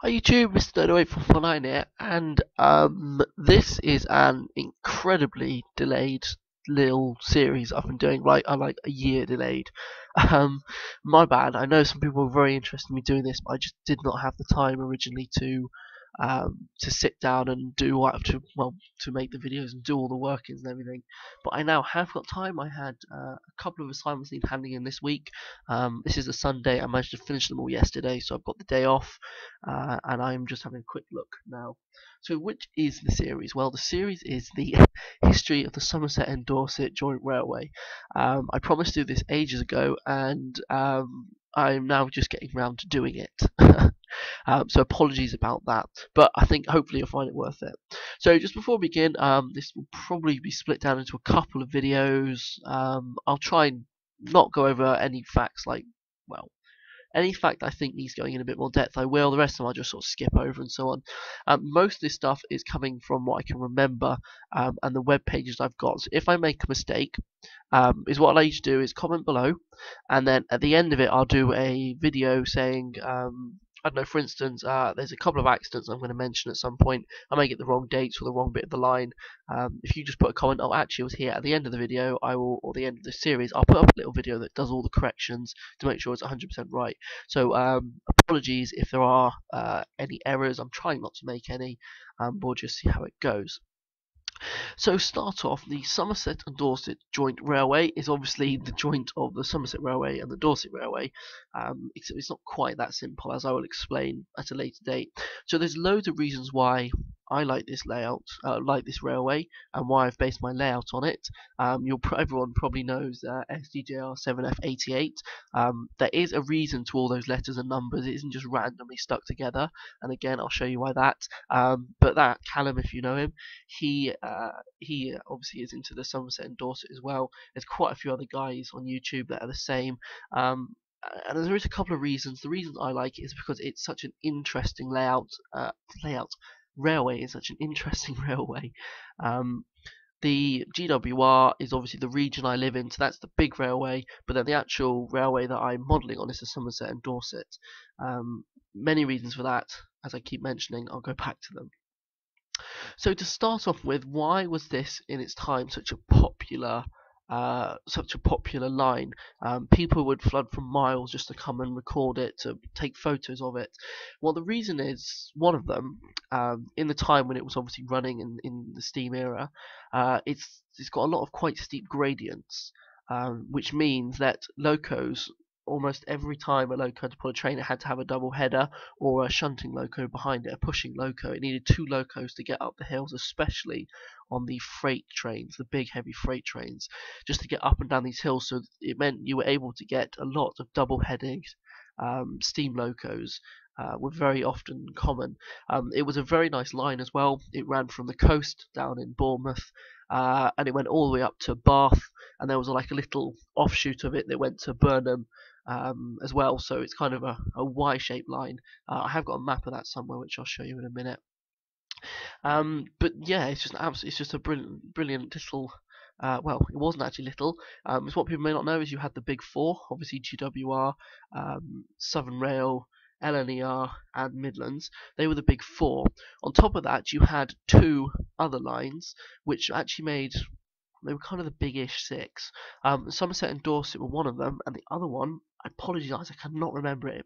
Hi YouTube, Mr. 08449 here, and this is an incredibly delayed little series I've been doing, I'm like a year delayed. Um, my bad. I know some people were very interested in me doing this, but I just did not have the time originally to sit down and do what to make the videos and do all the workings and everything. But I now have got time. I had a couple of assignments need handing in this week. This is a Sunday. I managed to finish them all yesterday, so I've got the day off. And I'm just having a quick look now. So, which is the series? Well, the series is the history of the Somerset and Dorset Joint Railway. I promised to do this ages ago, and I'm now just getting around to doing it. So apologies about that, but I think hopefully you'll find it worth it. So just before we begin, this will probably be split down into a couple of videos. I'll try and not go over any facts well, any fact I think needs going in a bit more depth, I will. The rest of them I'll just sort of skip over and so on. Most of this stuff is coming from what I can remember and the web pages I've got. So if I make a mistake, is what I usually do is comment below, and then at the end of it I'll do a video saying I don't know, for instance, there's a couple of accidents I'm going to mention at some point. I may get the wrong dates or the wrong bit of the line. If you just put a comment, oh, actually, it was here at the end of the video, or the end of the series, I'll put up a little video that does all the corrections to make sure it's 100% right. So, apologies if there are any errors. I'm trying not to make any, we'll just see how it goes. So start off, the Somerset and Dorset Joint Railway is obviously the joint of the Somerset Railway and the Dorset Railway, except it's not quite that simple, as I will explain at a later date. So there's loads of reasons why I like this layout, like this railway, and why I've based my layout on it. Everyone probably knows SDJR 7F88. There is a reason to all those letters and numbers. It isn't just randomly stuck together, and again I'll show you why that. But that Callum, if you know him, he obviously is into the Somerset and Dorset as well. There's quite a few other guys on YouTube that are the same. And there is a couple of reasons. The reason I like it is because it's such an interesting layout. Railway is such an interesting railway. The GWR is obviously the region I live in, so that's the big railway, but then the actual railway that I'm modelling on is the Somerset and Dorset. Many reasons for that, as I keep mentioning, I'll go back to them. So to start off with, why was this in its time such a popular line? People would flood from miles just to come and record it, to take photos of it. Well, the reason is one of them. In the time when it was obviously running in the steam era, it's got a lot of quite steep gradients, which means that locos, almost every time a loco had to pull a train, it had to have a double header or a shunting loco behind it, a pushing loco. It needed two locos to get up the hills, especially on the freight trains, the big heavy freight trains, just to get up and down these hills. So it meant you were able to get a lot of double-headed steam locos. Were very often common. It was a very nice line as well. It ran from the coast down in Bournemouth, and it went all the way up to Bath, and there was like a little offshoot of it that went to Burnham as well. So it's kind of a Y-shaped line. I have got a map of that somewhere, which I'll show you in a minute. But yeah, it's just a brilliant little. Well, it wasn't actually little. It's what people may not know is you had the big four, obviously GWR, Southern Rail, LNER, and Midlands. They were the big four. On top of that, you had two other lines, which actually made. They were kind of the big-ish six. Somerset and Dorset were one of them, and the other one, I apologise, I cannot remember it.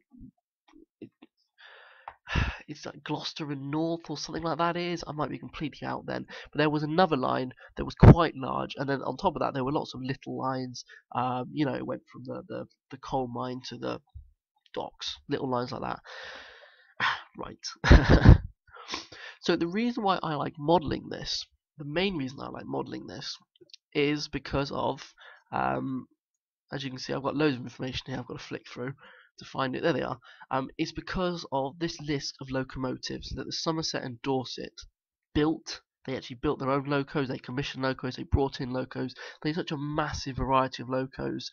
It's like Gloucester and North or something like that is. I might be completely out then. But there was another line that was quite large, and then on top of that there were lots of little lines. It went from the coal mine to the docks, little lines like that. Right. So the reason why I like modelling this, the main reason I like modelling this, is because of, as you can see, I've got loads of information here. I've got to flick through to find it. There they are. It's because of this list of locomotives that the Somerset and Dorset built. They actually built their own locos, they commissioned locos, they brought in locos. They had such a massive variety of locos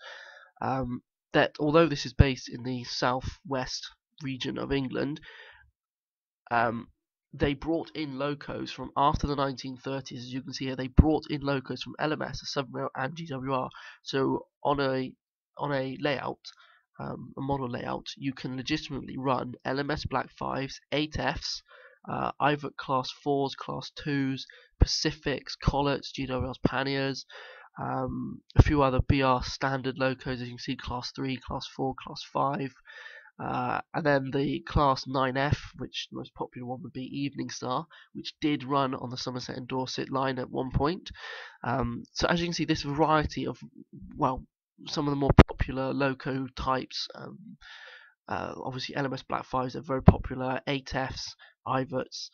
that although this is based in the southwest region of England, they brought in locos from after the 1930s. As you can see here, they brought in locos from LMS, Southern Rail, and GWR. So on a layout, a model layout, you can legitimately run LMS Black 5s, 8Fs, IVOC Class 4s, Class 2s, Pacifics, Collets, GWLs, Panniers, a few other BR standard locos, as you can see, Class 3, Class 4, Class 5, and then the Class 9F, which the most popular one would be Evening Star, which did run on the Somerset and Dorset line at one point. So as you can see, this variety of, well, some of the more popular loco types, obviously LMS Black 5s are very popular, 8Fs, IVOTs.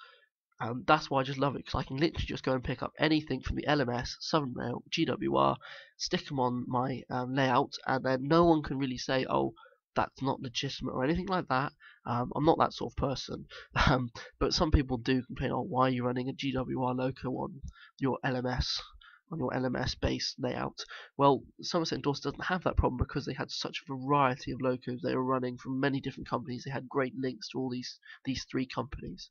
That's why I just love it, because I can literally just go and pick up anything from the LMS, Southern Rail, GWR, stick them on my layout, and then no one can really say, oh, that's not legitimate or anything like that. I'm not that sort of person. But some people do complain, oh, why are you running a GWR loco on your LMS? On your LMS based layout. Well, Somerset and Dorset doesn't have that problem because they had such a variety of locos they were running from many different companies. They had great links to all these three companies.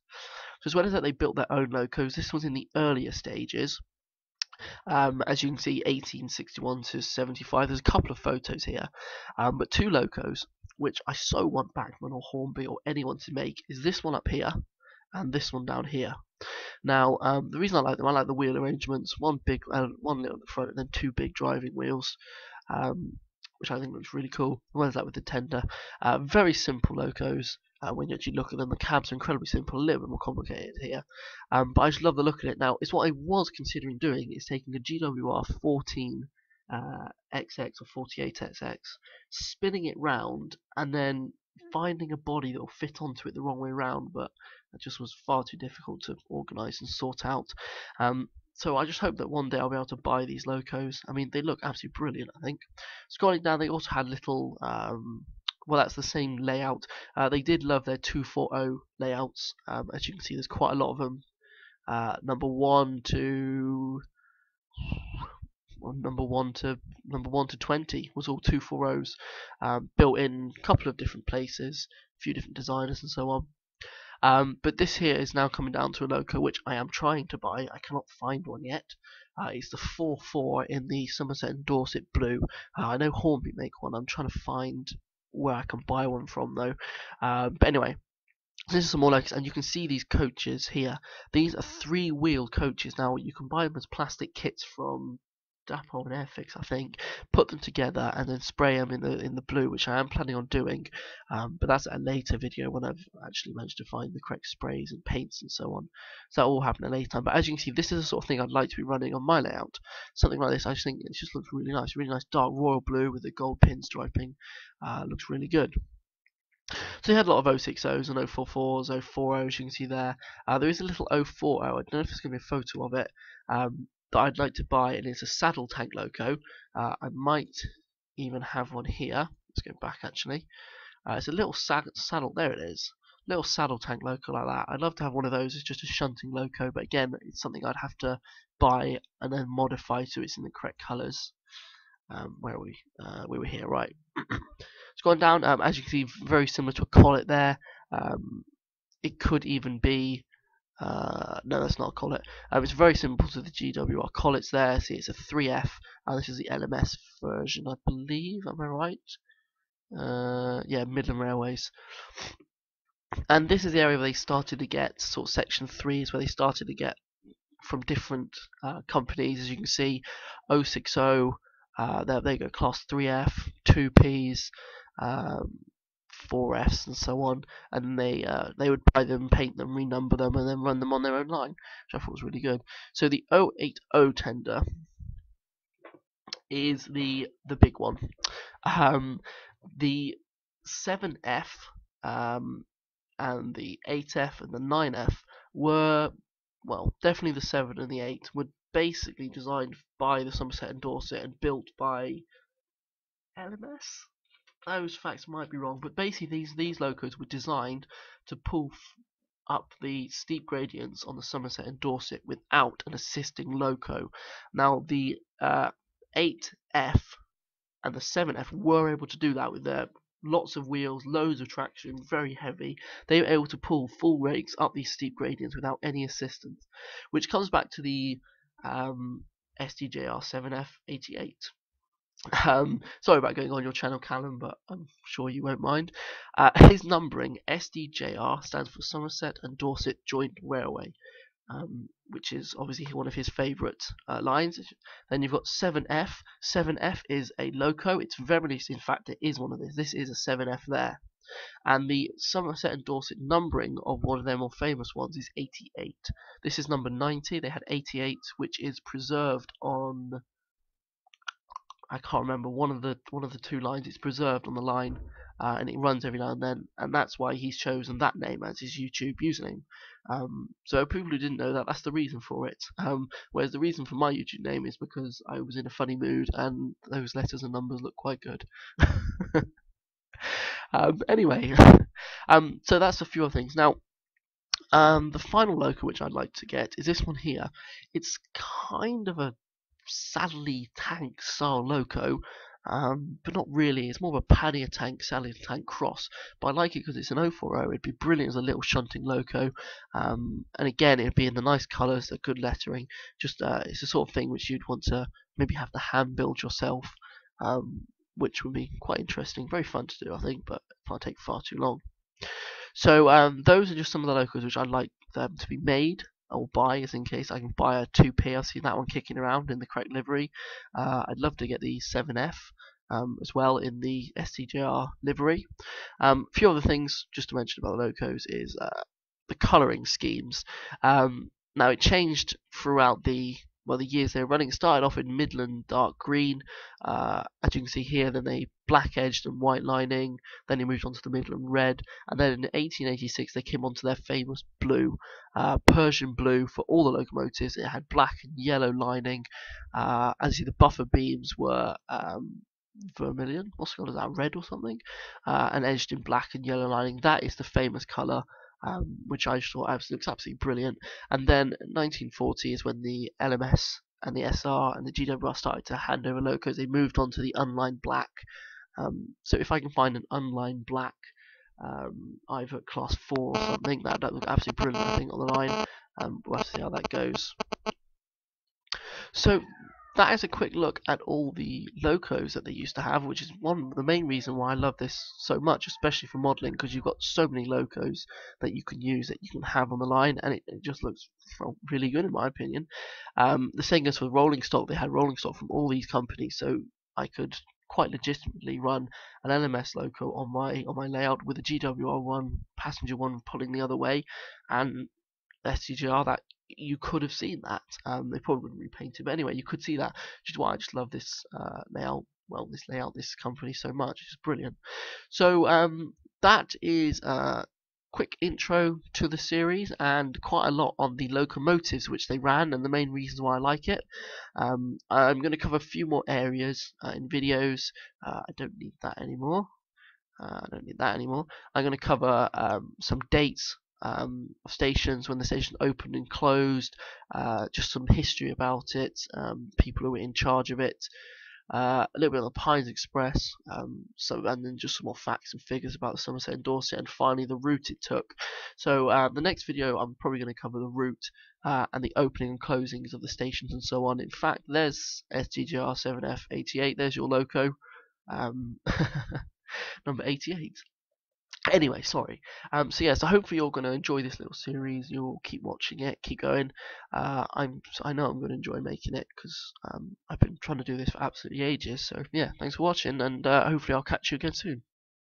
So as well as that, they built their own locos. This was in the earlier stages. As you can see, 1861 to 75. There's a couple of photos here, but two locos, which I so want Bachmann or Hornby or anyone to make, is this one up here and this one down here. Now, the reason I like them, I like the wheel arrangements. One little at the front, and then two big driving wheels, which I think looks really cool. Well, that with the tender. Very simple locos. When you actually look at them, the cabs are incredibly simple, a little bit more complicated here. But I just love the look of it. Now, it's what I was considering doing, is taking a GWR 14 XX or 48XX, spinning it round, and then finding a body that will fit onto it the wrong way round, but that just was far too difficult to organise and sort out. So I just hope that one day I'll be able to buy these locos. I mean, they look absolutely brilliant, I think. Scrolling down, they also had little, well, that's the same layout. They did love their 240 layouts. As you can see, there's quite a lot of them. Number 1 to 20 was all 240s, built in a couple of different places, a few different designers and so on. But this here is now coming down to a loco which I am trying to buy. I cannot find one yet. It's the 44 in the Somerset and Dorset blue. I know Hornby make one. I'm trying to find where I can buy one from though. But anyway, this is some more locos, and you can see these coaches here. These are 3-wheel coaches. Now you can buy them as plastic kits from Dapol and Airfix, I think. Put them together and then spray them in the blue, which I am planning on doing. But that's a later video when I've actually managed to find the correct sprays and paints and so on. So that will happen at a later time. But as you can see, this is the sort of thing I'd like to be running on my layout. Something like this, I just think it just looks really nice. Really nice dark royal blue with the gold pin striping. Looks really good. So you had a lot of 060s and 044s, 040s, you can see there. There is a little 040, I don't know if there's going to be a photo of it, that I'd like to buy, and it's a saddle tank loco. I might even have one here. Let's go back actually. It's a little saddle, there it is. Little saddle tank loco like that. I'd love to have one of those. It's just a shunting loco, but again, it's something I'd have to buy and then modify so it's in the correct colours. Where are we? We were here, right. It's gone down, as you can see, very similar to a collet there. It could even be, no, that's not a collet. It's very simple to the GWR collets there. See, it's a 3F, and this is the LMS version, I believe. Am I right? Yeah, Midland Railways. And this is the area where they started to get, sort of section 3 is where they started to get from different companies, as you can see, 060. There you go, class 3F, 2Ps, 4Fs and so on, and they would buy them, paint them, renumber them, and then run them on their own line, which I thought was really good. So the 080 tender is the big one. The 7F and the 8F and the 9F were, well, definitely the 7 and the 8 were basically designed by the Somerset and Dorset and built by LMS. Those facts might be wrong, but basically these locos were designed to pull up the steep gradients on the Somerset and Dorset without an assisting loco. Now the 8F and the 7F were able to do that with their lots of wheels, loads of traction, very heavy. They were able to pull full rakes up these steep gradients without any assistance, which comes back to the SDJR 7F 88. Sorry about going on your channel, Callum, but I'm sure you won't mind. His numbering, SDJR, stands for Somerset and Dorset Joint Railway, which is obviously one of his favourite lines. Then you've got 7F. 7F is a loco. It's very, in fact, it is one of this. This is a 7F there. And the Somerset and Dorset numbering of one of their more famous ones is 88. This is number 90. They had 88, which is preserved on, I can't remember, one of the two lines. It's preserved on the line, and it runs every now and then, and that's why he's chosen that name as his YouTube username. So people who didn't know that, that's the reason for it. Whereas the reason for my YouTube name is because I was in a funny mood, and those letters and numbers look quite good. Anyway, so that's a few other things. Now, the final loco which I'd like to get is this one here. It's kind of a Sally tank style loco, but not really. It's more of a pannier tank, Sally tank cross. But I like it because it's an 040. It'd be brilliant as a little shunting loco, and again, it'd be in the nice colours, the good lettering. Just it's the sort of thing which you'd want to maybe have to hand build yourself, which would be quite interesting, very fun to do, I think, but it might take far too long. So those are just some of the locos which I'd like them to be made or buy, as in case I can buy a 2P. I've seen that one kicking around in the correct livery. I'd love to get the 7F as well in the SDJR livery. A few other things just to mention about the locos is the colouring schemes. Now it changed throughout the years they were running. It started off in Midland dark green, as you can see here, then they black edged and white lining, then they moved on to the Midland red, and then in 1886 they came on to their famous blue, Persian blue for all the locomotives. It had black and yellow lining. As you see, the buffer beams were vermilion, what's called that, red or something, and edged in black and yellow lining. That is the famous colour. Which I just thought looks absolutely brilliant. And then 1940 is when the LMS and the SR and the GWR started to hand over locos. They moved on to the unlined black. So if I can find an unlined black, either class 4 or something, that would look absolutely brilliant, I think, on the line. We'll have to see how that goes. So that is a quick look at all the locos that they used to have, which is one of the main reason why I love this so much, especially for modelling, because you've got so many locos that you can use, that you can have on the line, and it just looks really good in my opinion. The same goes for rolling stock. They had rolling stock from all these companies, so I could quite legitimately run an LMS loco on my layout with a GWR one, passenger one pulling the other way, and SDJR that you could have seen that. They probably wouldn't repaint it, but anyway, you could see that, which is why I just love this layout. Well, this company so much. It's just brilliant. So that is a quick intro to the series and quite a lot on the locomotives which they ran and the main reasons why I like it. I'm going to cover a few more areas in videos. I don't need that anymore. I'm going to cover some dates of stations, when the station opened and closed, just some history about it, people who were in charge of it, a little bit on the Pines Express, and then just some more facts and figures about Somerset and Dorset, and finally the route it took. So the next video I'm probably going to cover the route and the opening and closings of the stations and so on. In fact, there's SDJR 7F 88, there's your loco, number 88. Anyway, sorry. So yeah, so hopefully you're going to enjoy this little series. You'll keep watching it, keep going. I know I'm going to enjoy making it because I've been trying to do this for absolutely ages. So yeah, thanks for watching, and hopefully I'll catch you again soon.